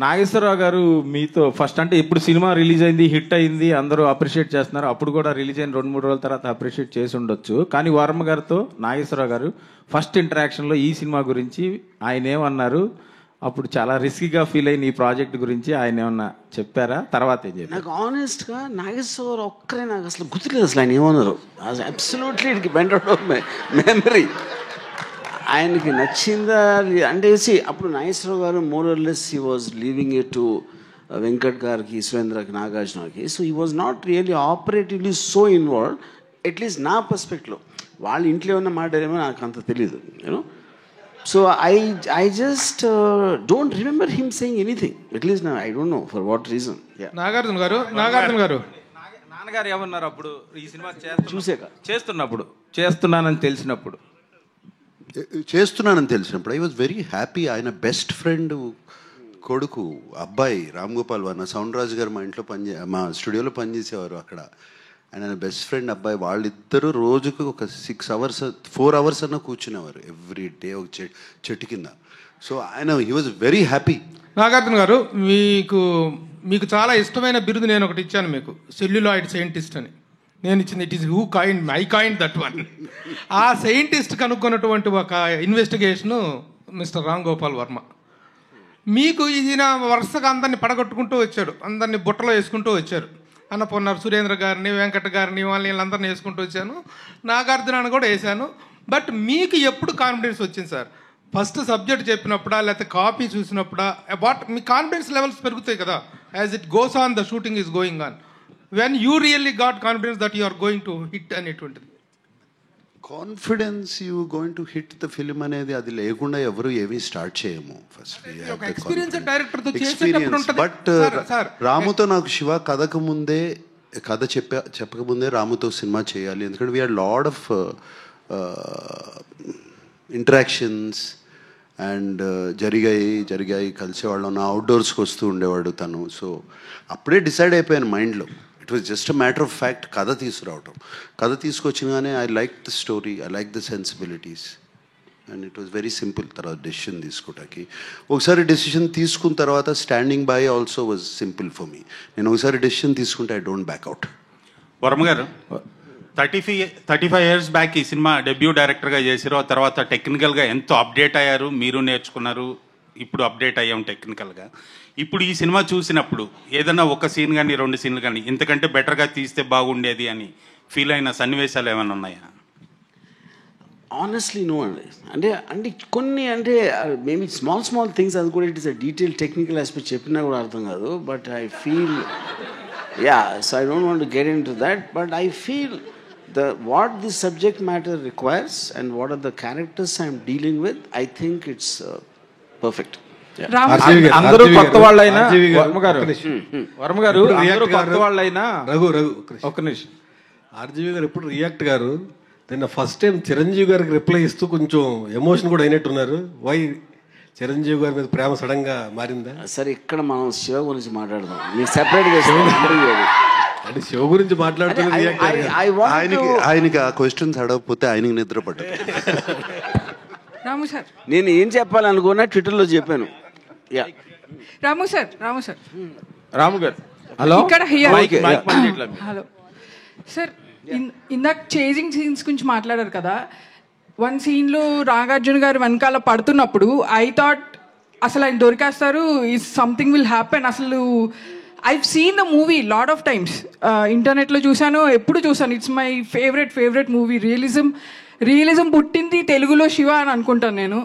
నాగేశ్వరరావు గారు మీతో ఫస్ట్ అంటే ఇప్పుడు సినిమా రిలీజ్ అయింది, హిట్ అయింది, అందరూ అప్రిషియేట్ చేస్తున్నారు. అప్పుడు కూడా రిలీజ్ అయిన 2-3 రోజుల తర్వాత అప్రిషియేట్ చేసి ఉండొచ్చు. కానీ వర్మ గారితో నాగేశ్వరరావు గారు ఫస్ట్ ఇంటరాక్షన్లో ఈ సినిమా గురించి ఆయన ఏమన్నారు? అప్పుడు చాలా రిస్కీగా ఫీల్ అయిన ఈ ప్రాజెక్ట్ గురించి ఆయన ఏమన్నా చెప్పారా? తర్వాత ఏం చెప్పారు? నాకు ఆనెస్ట్గా నాగేశ్వరరావు ఒక్కరే నాకు అసలు గుర్తులేదు అసలు ఆయన ఏమన్నారు. Absolutely it went out of my memory. ఆయనకి నచ్చిందా అంటే అప్పుడు నాగేశ్వరరావు గారు more or less he was leaving it to Venkat గారికి, సురేంద్రకి, నాగార్జునకి. So he was not really operatively so involved, at least నా పర్స్పెక్ట్లో. వాళ్ళ ఇంట్లో ఉన్న మాట ఏమో నాకు అంత తెలీదు, you know. So I just don't remember him saying anything. At least now I don't know for what reason. Yeah. Nagarjuna గారు నాన్నగారు ఏమన్నారు అప్పుడు ఈ సినిమా చేస్తున్నానని తెలిసినప్పుడు? I was very happy. ఆయన బెస్ట్ ఫ్రెండ్ కొడుకు అబ్బాయి రామ్ గోపాల్ వర్మ, సౌండ్ రాజు గారు మా ఇంట్లో మా స్టూడియోలో పనిచేసేవారు అక్కడ. ఆయన బెస్ట్ ఫ్రెండ్ అబ్బాయి. వాళ్ళిద్దరూ రోజుకు ఒక 4 hours అన్నా కూర్చునేవారు ఎవ్రీ డే ఒక చెట్టు కింద. సో ఆయన he was very happy. Nagarjuna గారు, మీకు చాలా ఇష్టమైన బిరుదు నేను ఒకటి ఇచ్చాను మీకు, సెల్యులాయిడ్ సైంటిస్ట్ అని నేను ఇచ్చింది. It is who coin I coin that one. ఆ సైంటిస్ట్ కనుక్కున్నటువంటి ఒక ఇన్వెస్టిగేషను మిస్టర్ రామ్ గోపాల్ వర్మ. మీకు ఈయన వరుసగా అందరినీ పడగొట్టుకుంటూ వచ్చాడు, అందరినీ బుట్టలో వేసుకుంటూ వచ్చారు. అన్నపూర్ణ సురేంద్ర గారిని, వెంకట గారిని, వీళ్ళందరినీ వేసుకుంటూ వచ్చాను, నాగార్జునాన్ని కూడా వేసాను. బట్ మీకు ఎప్పుడు కాన్ఫిడెన్స్ వచ్చింది సార్? ఫస్ట్ సబ్జెక్ట్ చెప్పినప్పుడా, లేకపోతే కాపీ చూసినప్పుడా? మీ కాన్ఫిడెన్స్ లెవెల్స్ పెరుగుతాయి కదా as it goes on, the shooting is going on. When you really got confidence that you are going to hit అనేటువంటిది? Confidence you going to hit the film అనేది అది లేకుండా ఎవరు ఏమీ స్టార్ట్ చేయము. ఫస్ట్ బట్ రాముతో నాకు శివ కథ చెప్పకముందే రాముతో సినిమా చేయాలి, ఎందుకంటే we are lot of interactions and జరిగాయి కలిసేవాళ్ళం. అవుట్డోర్స్కి వస్తూ ఉండేవాడు తను. సో అప్పుడే డిసైడ్ అయిపోయాను మైండ్లో. It was just a matter of fact కథ తీసుకురావటం. కథ తీసుకొచ్చినగానే I like the story, I like the sensibilities and it was very simple. తర్వాత డెసిషన్ తీసుకోవటానికి ఒకసారి డెసిషన్ తీసుకున్న తర్వాత standing by also was simple for me. నేను ఒకసారి డెసిషన్ తీసుకుంటే ఐ డోంట్ బ్యాక్అవుట్. వర్మ గారు, 35 years బ్యాక్ ఈ సినిమా డెబ్యూ డైరెక్టర్గా చేశారు. ఆ తర్వాత టెక్నికల్గా ఎంతో అప్డేట్ అయ్యారు, మీరు నేర్చుకున్నారు, ఇప్పుడు అప్డేట్ అయ్యాం టెక్నికల్గా. ఇప్పుడు ఈ సినిమా చూసినప్పుడు ఏదైనా ఒక సీన్ కానీ 2 సీన్లు కానీ ఇంతకంటే బెటర్గా తీస్తే బాగుండేది అని ఫీల్ అయిన సన్నివేశాలు ఏమైనా ఉన్నాయా? ఆనెస్ట్లీ నో అండి. అంటే కొన్ని మేబీ స్మాల్ థింగ్స్, అది కూడా it is a detail technical aspect చెప్పినా కూడా అర్థం కాదు. But I feel so I don't want to get in to that. But I feel what this subject matter requires and what are the characters I'm dealing with, I think it's perfect. అందరూ కొత్త వాళ్ళైనా వర్మ గారు అందరూ కొత్త వాళ్ళైనా ఒక్క నిమిషం RGV గారు ఎప్పుడు రియాక్ట్ గారు నిన్న ఫస్ట్ టైం చిరంజీవి గారికి రిప్లై ఇస్తూ కొంచెం ఎమోషన్ కూడా అయినట్టున్నారు. వై చిరంజీవి గారి మీద ప్రేమ సడన్ గా మారిందా? సరే, ఇక్కడ మనం శివ గురించి మాట్లాడదాం. మీరు సెపరేట్ అంటే శివ గురించి మాట్లాడుతున్నారు. ఆయనకి ఆ క్వశ్చన్స్ అడగకపోతే ఆయనకి నిద్ర పట్టదు. రాము సార్, నేను ఏం చెప్పాలనుకున్నా ట్విట్టర్లో చెప్పాను. రాము గారు హలో హలో సార్, ఇందాక చేజింగ్ సీన్స్ గురించి మాట్లాడారు కదా. వన్ సీన్లో నాగార్జున గారు వెనకాల పడుతున్నప్పుడు ఐ థాట్ అసలు ఆయన దొరికేస్తారు, ఈజ్ సంథింగ్ విల్ హ్యాపెన్. అసలు I've seen the movie lot of times. ఇంటర్నెట్లో చూసాను, ఎప్పుడు చూసాను. It's my favourite movie. Realism పుట్టింది తెలుగులో శివ అని అనుకుంటాను నేను.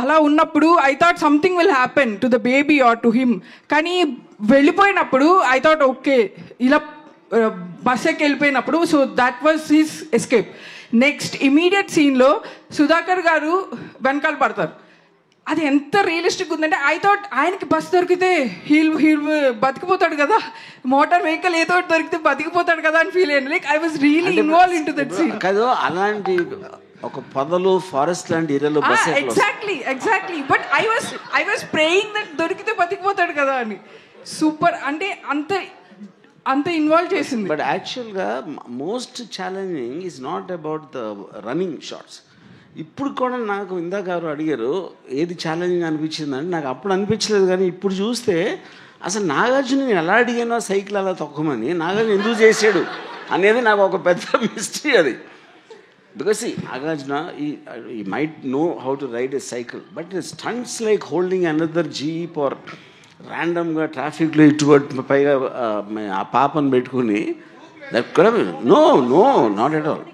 అలా ఉన్నప్పుడు I thought something will happen to the baby or to him. కానీ వెళ్ళిపోయినప్పుడు ఐ థాట్ ఓకే, ఇలా బస్ ఎక్కి వెళ్ళిపోయినప్పుడు so that was his escape. Next immediate సీన్లో సుధాకర్ గారు వెనకాల పడతారు. అది ఎంత రియలిస్టిక్ ఉందంటే ఐ థాట్ ఆయనకి బస్ దొరికితే హీల్ బతికిపోతాడు కదా, మోటార్ వెహికల్ ఏదో దొరికితే బతికిపోతాడు కదా అని ఫీల్ అయ్యాను. Like I was really involve in to that scene. కదా అలాంటి ఒక పొదలు ఫారెస్ట్ లాంటి ఏరియాలో bus exactly but I was praying that దొరికితే బతికిపోతాడు కదా అని. సూపర్, అంటే అంత ఇన్వాల్వ్ చేసింది. బట్ యాక్చువల్గా most challenging is not about the running shots. ఇప్పుడు కూడా నాకు ఇందాక ఎవరు అడిగారు ఏది ఛాలెంజింగ్ అనిపించిందంటే నాకు అప్పుడు అనిపించలేదు, కానీ ఇప్పుడు చూస్తే అసలు నాగార్జున ఎలా అడిగానో సైకిల్ అలా తొక్కమని నాగార్జున ఎందుకు చేసాడు అనేది నాకు ఒక పెద్ద మిస్టరీ అది. Because Nagarjuna he might know how to ride a cycle, but stunts like holding another jeep or ర్యాండమ్గా ట్రాఫిక్లో ఇటువంటి పైగా ఆ పాపను పెట్టుకుని that no not at all.